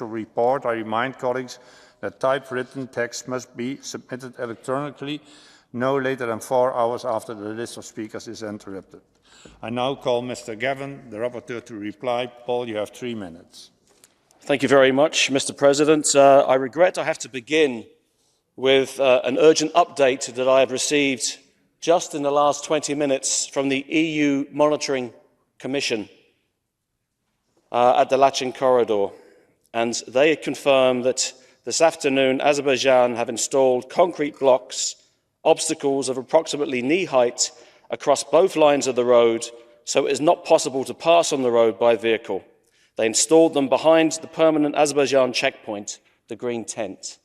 official report. I remind colleagues that typewritten text must be submitted electronically no later than 4 hours after the list of speakers is interrupted. I now call Mr. Gavin, the rapporteur, to reply. Paul, you have 3 minutes. Thank you very much, Mr. President. I regret I have to begin with an urgent update that I have received just in the last 20 minutes from the EU Monitoring Commission at the Lachin corridor. And they confirm that this afternoon Azerbaijan have installed concrete blocks, obstacles of approximately knee height across both lines of the road, so it is not possible to pass on the road by vehicle. They installed them behind the permanent Azerbaijan checkpoint, the green tent.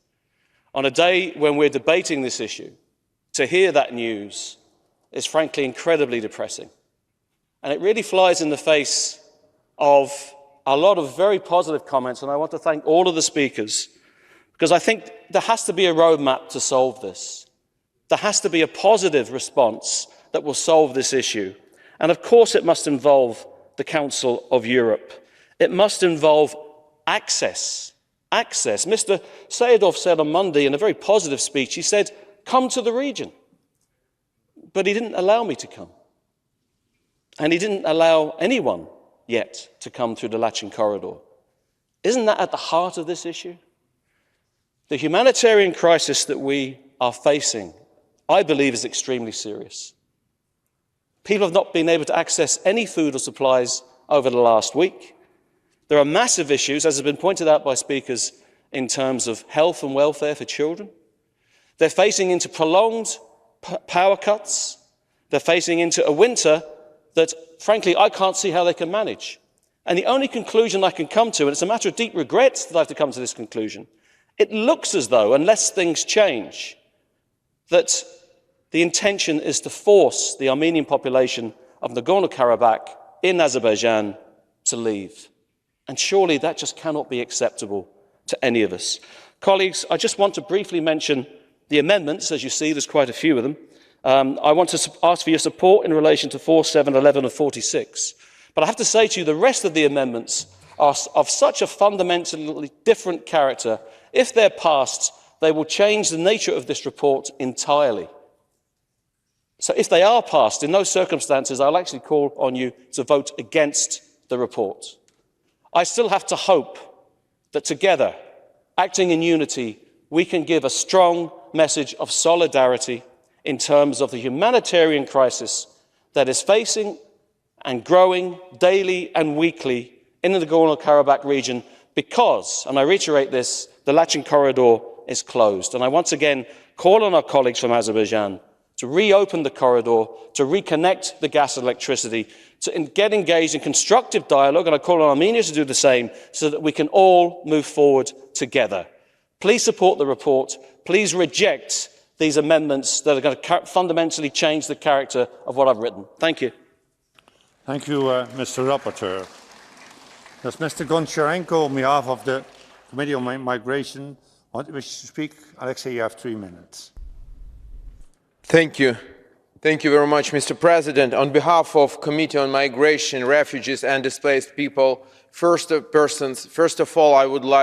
On a day when we're debating this issue, to hear that news is frankly incredibly depressing. And it really flies in the face of a lot of very positive comments, and I want to thank all of the speakers, because I think there has to be a roadmap to solve this. There has to be a positive response that will solve this issue. And of course it must involve the Council of Europe. It must involve access. Access. Mr. Sayedov said on Monday in a very positive speech, he said, come to the region. But he didn't allow me to come. And he didn't allow anyone yet to come through the Lachin corridor. Isn't that at the heart of this issue? The humanitarian crisis that we are facing, I believe, is extremely serious. People have not been able to access any food or supplies over the last week. There are massive issues, as has been pointed out by speakers, in terms of health and welfare for children. They're facing into prolonged power cuts. They're facing into a winter that, frankly, I can't see how they can manage. And the only conclusion I can come to, and it's a matter of deep regret that I have to come to this conclusion, it looks as though, unless things change, that the intention is to force the Armenian population of Nagorno-Karabakh in Azerbaijan to leave. And surely that just cannot be acceptable to any of us. Colleagues, I just want to briefly mention the amendments. As you see, there's quite a few of them. I want to ask for your support in relation to 4, 7, 11 and 46. But I have to say to you, the rest of the amendments are of such a fundamentally different character. If they're passed, they will change the nature of this report entirely. So if they are passed, in those circumstances, I'll actually call on you to vote against the report. I still have to hope that together, acting in unity, we can give a strong message of solidarity in terms of the humanitarian crisis that is facing and growing daily and weekly in the Nagorno-Karabakh region because, and I reiterate this, the Lachin corridor is closed. And I once again call on our colleagues from Azerbaijan to reopen the corridor, to reconnect the gas and electricity, to get engaged in constructive dialogue, and I call on Armenia to do the same, so that we can all move forward together. Please support the report. Please reject these amendments that are going to fundamentally change the character of what I've written. Thank you. Thank you, Mr. Rapporteur. Does Mr. Goncharenko, on behalf of the Committee on Migration, want to speak? Alexei, you have 3 minutes. Thank you. Thank you very much, Mr. President. On behalf of Committee on Migration, Refugees and Displaced People, first of all, I would like